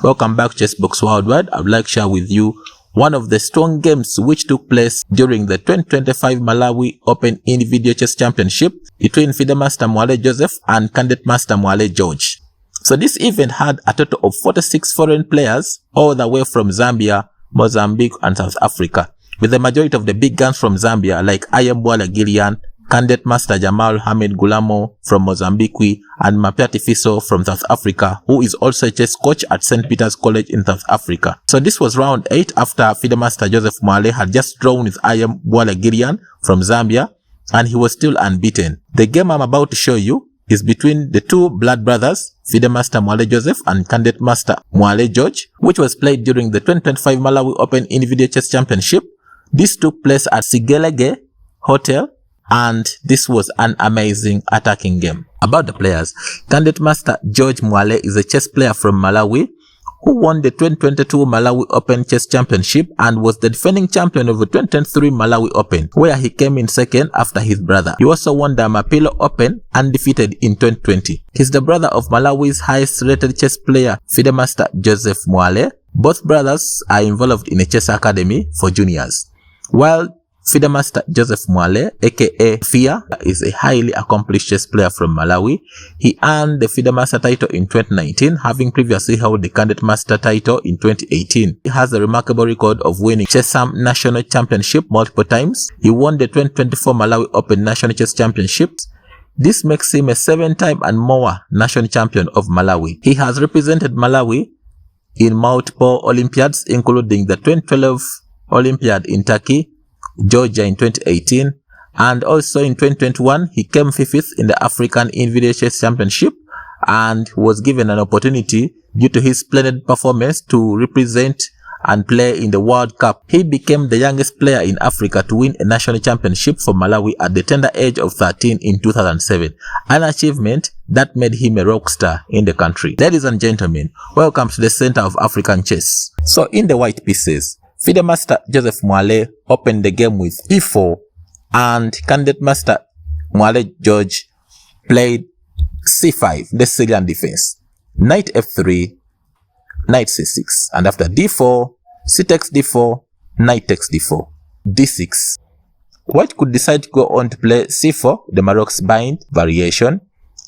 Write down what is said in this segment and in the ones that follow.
Welcome back to Chessbox Worldwide. I would like to share with you one of the strong games which took place during the 2025 Malawi Open Individual Chess Championship between FIDE Master Mwale Joseph and Candidate Master Mwale George. So this event had a total of 46 foreign players all the way from Zambia, Mozambique and South Africa, with the majority of the big guns from Zambia like IM Bwalya Gilian, Candidate Master Jamal Hamid Gulamo from Mozambique, and Mapiati Fiso from South Africa, who is also a chess coach at St. Peter's College in South Africa. So this was round 8 after FIDE Master Joseph Mwale had just drawn with IM Bwalya Gilian from Zambia, and he was still unbeaten. The game I'm about to show you is between the two blood brothers, FIDE Master Mwale Joseph and Candidate Master Mwale George, which was played during the 2025 Malawi Open Individual Chess Championship. This took place at Sicilian Hotel, and this was an amazing attacking game. About the players, Candidate Master George Mwale is a chess player from Malawi who won the 2022 Malawi Open Chess Championship and was the defending champion of the 2023 Malawi Open, where he came in second after his brother. He also won the Mapilo Open undefeated in 2020. He's the brother of Malawi's highest rated chess player, FIDE Master Joseph Mwale. Both brothers are involved in a chess academy for juniors. While FIDE Master Joseph Mwale, aka FIA, is a highly accomplished chess player from Malawi. He earned the FIDE Master title in 2019, having previously held the Candidate Master title in 2018. He has a remarkable record of winning Chessam National Championship multiple times. He won the 2024 Malawi Open National Chess Championships. This makes him a 7-time and more national champion of Malawi. He has represented Malawi in multiple Olympiads, including the 2012 Olympiad in Turkey, Georgia in 2018, and also in 2021 he came 5th in the African Individual Chess Championship and was given an opportunity due to his splendid performance to represent and play in the World Cup. He became the youngest player in Africa to win a national championship for Malawi at the tender age of 13 in 2007, an achievement that made him a rock star in the country. Ladies and gentlemen, welcome to the center of African chess. So in the white pieces, FIDE Master Joseph Mwale opened the game with e4, and Candidate Master Mwale George played c5, the Sicilian defense. Knight f3, knight c6, and after d4, c takes d4, knight takes d4, d6. White could decide to go on to play c4, the Marocs bind variation,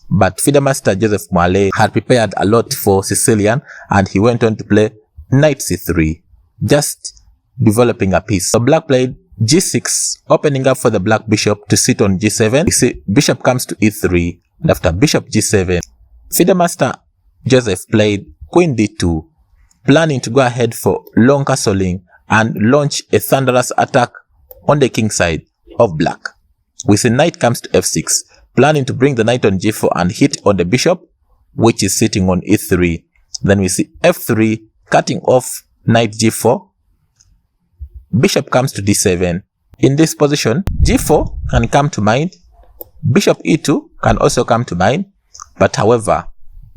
but FIDE Master Joseph Mwale had prepared a lot for Sicilian, and he went on to play knight c3, just developing a piece. So black played g6, opening up for the black bishop to sit on g7. You see, bishop comes to e3, and after bishop g7, FIDE Master Joseph played queen d2, planning to go ahead for long castling and launch a thunderous attack on the king side of black. We see knight comes to f6, planning to bring the knight on g4 and hit on the bishop, which is sitting on e3. Then we see f3, cutting off knight g4. Bishop comes to d7. In this position, g4 can come to mind. Bishop e2 can also come to mind. But however,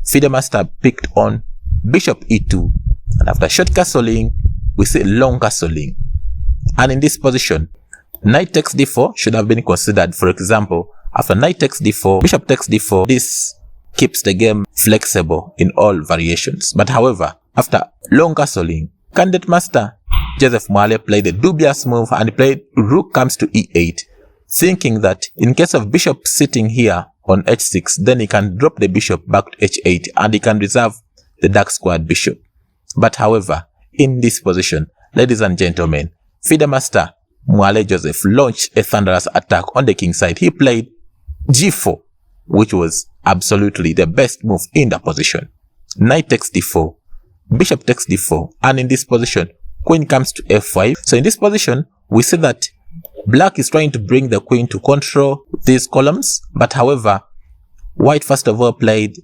FIDE Master picked on bishop e2. And after short castling, we see long castling. And in this position, knight takes d4 should have been considered. For example, after knight takes d4, bishop takes d4. This keeps the game flexible in all variations. But however, after long castling, Candidate Master Joseph Mwale played a dubious move and played rook comes to e8, thinking that in case of bishop sitting here on h6, then he can drop the bishop back to h8 and he can reserve the dark squared bishop. But however, in this position, ladies and gentlemen, FIDE Master Mwale Joseph launched a thunderous attack on the king side. He played g4, which was absolutely the best move in the position. Knight takes d4, bishop takes d4, and in this position, queen comes to f5. So in this position, we see that black is trying to bring the queen to control these columns. But however, white first of all played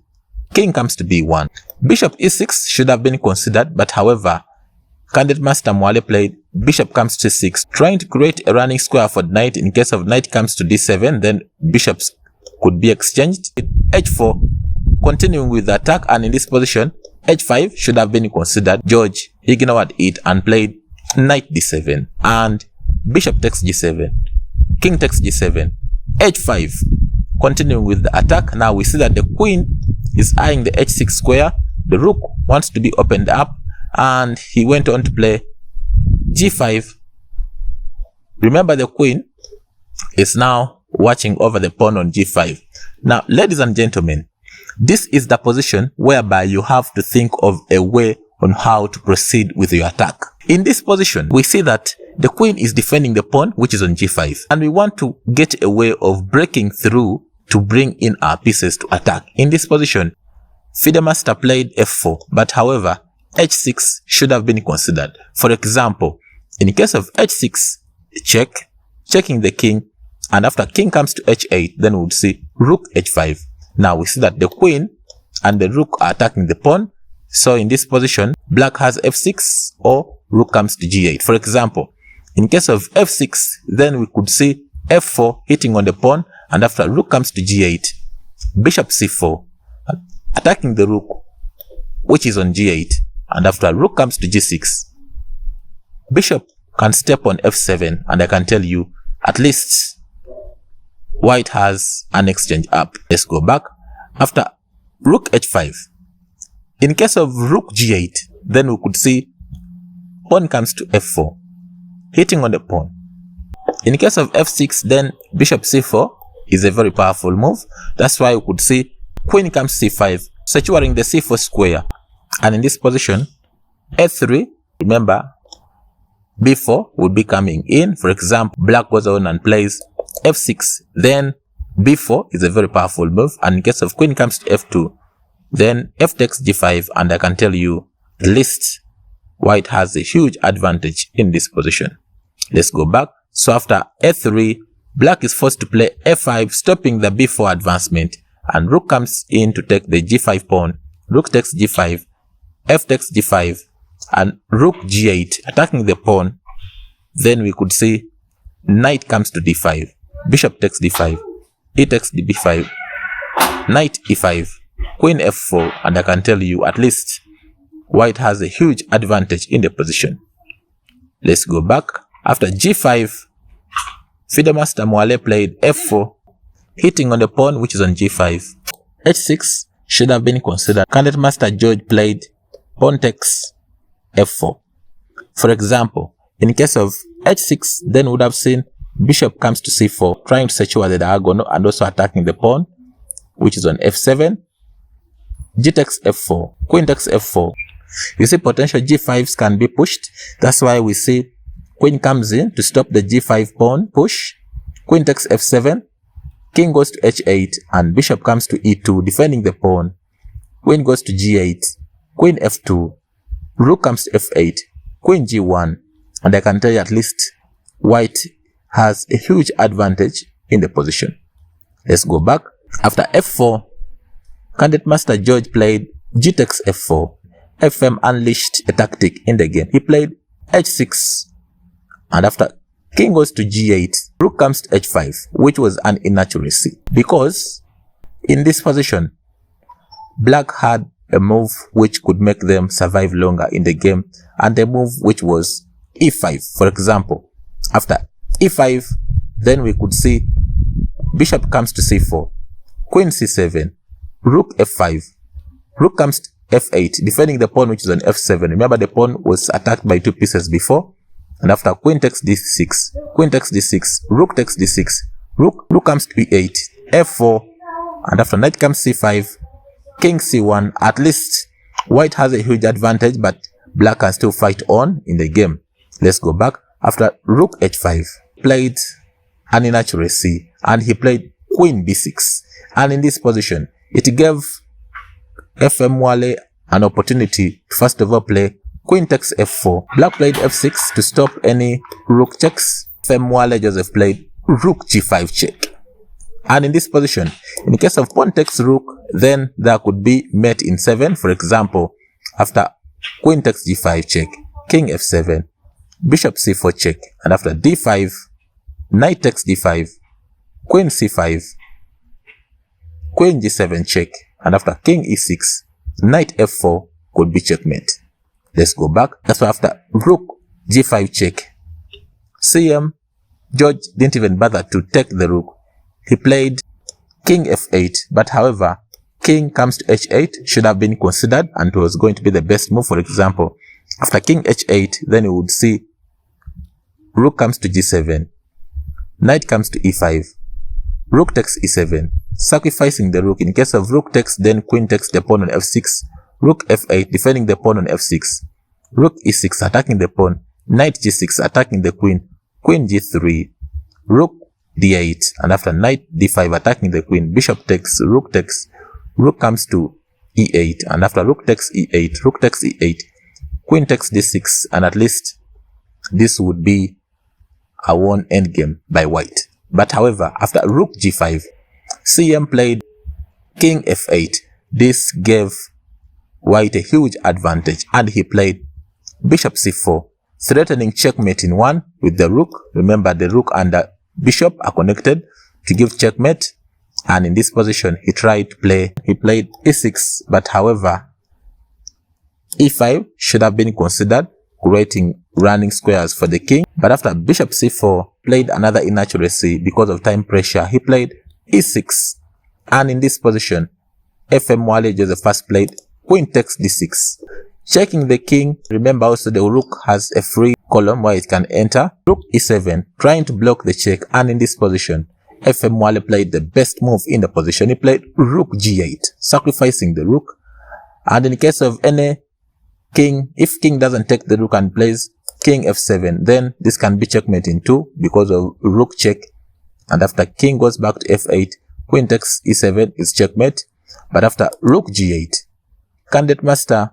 king comes to b1. Bishop e6 should have been considered. But however, Candidate Master Mwale played bishop comes to 6, trying to create a running square for knight. In case of knight comes to d7, then bishops could be exchanged. h4, continuing with the attack, and in this position, h5 should have been considered. George ignored it and played knight d7 and bishop takes g7, king takes g7, h5. Continuing with the attack, now we see that the queen is eyeing the h6 square the rook wants to be opened up, and he went on to play g5. Remember, the queen is now watching over the pawn on g5. Now, ladies and gentlemen, this is the position whereby you have to think of a way on how to proceed with your attack. In this position, we see that the queen is defending the pawn, which is on g5, and we want to get a way of breaking through to bring in our pieces to attack. In this position, FIDE Master played f4, but however, h6 should have been considered. For example, in case of h6, checking the king, and after king comes to h8, then we would see rook h5. Now we see that the queen and the rook are attacking the pawn. So in this position, black has f6 or rook comes to g8. For example, in case of f6, then we could see f4 hitting on the pawn, and after rook comes to g8, bishop c4, attacking the rook, which is on g8, and after rook comes to g6, bishop can step on f7, and I can tell you, at least white has an exchange up. Let's go back. After rook h5, in case of rook g8, then we could see pawn comes to f4, hitting on the pawn. In case of f6, then bishop c4 is a very powerful move. That's why we could see queen comes c5, securing the c4 square. And in this position, a3, remember, b4 would be coming in. For example, black goes on and plays f6, then b4 is a very powerful move. And in case of queen comes to f2, then f takes g5, and I can tell you, at least white has a huge advantage in this position. Let's go back. So after a3, black is forced to play f5, stopping the b4 advancement, and rook comes in to take the g5 pawn. Rook takes g5, f takes g5, and rook g8, attacking the pawn. Then we could see knight comes to d5, bishop takes d5, e takes b5, knight e5, queen f4, and I can tell you, at least white has a huge advantage in the position. Let's go back. After g5, FIDE Master Mwale played f4, hitting on the pawn, which is on g5. h6 should have been considered. Candidate Master George played pawn takes f4. For example, in case of h6, then we would have seen bishop comes to c4, trying to secure the diagonal and also attacking the pawn, which is on f7. G takes f4, queen takes f4. You see, potential g5s can be pushed. That's why we see queen comes in to stop the g5 pawn push. Queen takes f7, king goes to h8, and bishop comes to e2, defending the pawn. Queen goes to g8, queen f2, rook comes to f8, queen g1, and I can tell you, at least white has a huge advantage in the position. Let's go back. After f4, Candidate Master George played g takes f4. FM unleashed a tactic in the game. He played h6, and after king goes to g8, rook comes to h5, which was an inaccuracy, because in this position, black had a move which could make them survive longer in the game, and a move which was e5. For example, after e5, then we could see bishop comes to c4, queen c7, rook f5, rook comes to f8, defending the pawn which is on f7. Remember, the pawn was attacked by two pieces before. And after queen takes d6, queen takes d6, rook takes d6, rook comes to e8, f4, and after knight comes c5, king c1. At least white has a huge advantage, but black can still fight on in the game. Let's go back. After rook h5, played an inaccuracy, and he played queen b6. And in this position, it gave FM Mwale an opportunity to first of all play queen takes f4. Black played f6 to stop any rook checks. CM Mwale Joseph played rook g5 check. And in this position, in case of pawn takes rook, then there could be mate in 7. For example, after queen takes g5 check, king f7, bishop c4 check, and after d5, knight takes d5, queen c5, queen g7 check, and after king e6, knight f4 could be checkmate. Let's go back. That's why after rook g5 check, CM George didn't even bother to take the rook. He played king f8, but however, king comes to h8 should have been considered and it was going to be the best move. For example, after king h8, then you would see rook comes to g7, knight comes to e5, rook takes e7, sacrificing the rook. In case of rook takes, then queen takes the pawn on f6, rook f8, defending the pawn on f6, rook e6, attacking the pawn, knight g6, attacking the queen, queen g3, rook d8, and after knight d5, attacking the queen, bishop takes, rook comes to e8, and after rook takes e8, rook takes e8, queen takes d6, and at least this would be a won endgame by white. But however, after rook g5, CM played king f8. This gave white a huge advantage, and he played bishop c4, threatening checkmate in one with the rook. Remember, the rook and the bishop are connected to give checkmate, and in this position he played e6, but however e5 should have been considered, creating running squares for the king. But after bishop c4 played another inaccuracy because of time pressure, he played e6, and in this position CM Mwale Joseph first played queen takes d6, checking the king. Remember also the rook has a free column where it can enter. Rook e7, trying to block the check, and in this position CM Mwale played the best move in the position. He played rook g8, sacrificing the rook, and in case of any king, if king doesn't take the rook and plays king f7, then this can be checkmate in two because of rook check, and after king goes back to f8, queen takes e7 is checkmate. But after rook g8, candidate master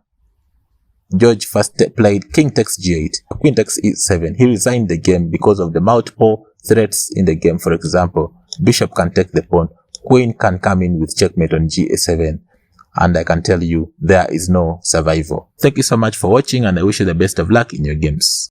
George first played king takes g8, queen takes e7. He resigned the game because of the multiple threats in the game. For example, bishop can take the pawn, queen can come in with checkmate on g7, and I can tell you there is no survival. Thank you so much for watching, and I wish you the best of luck in your games.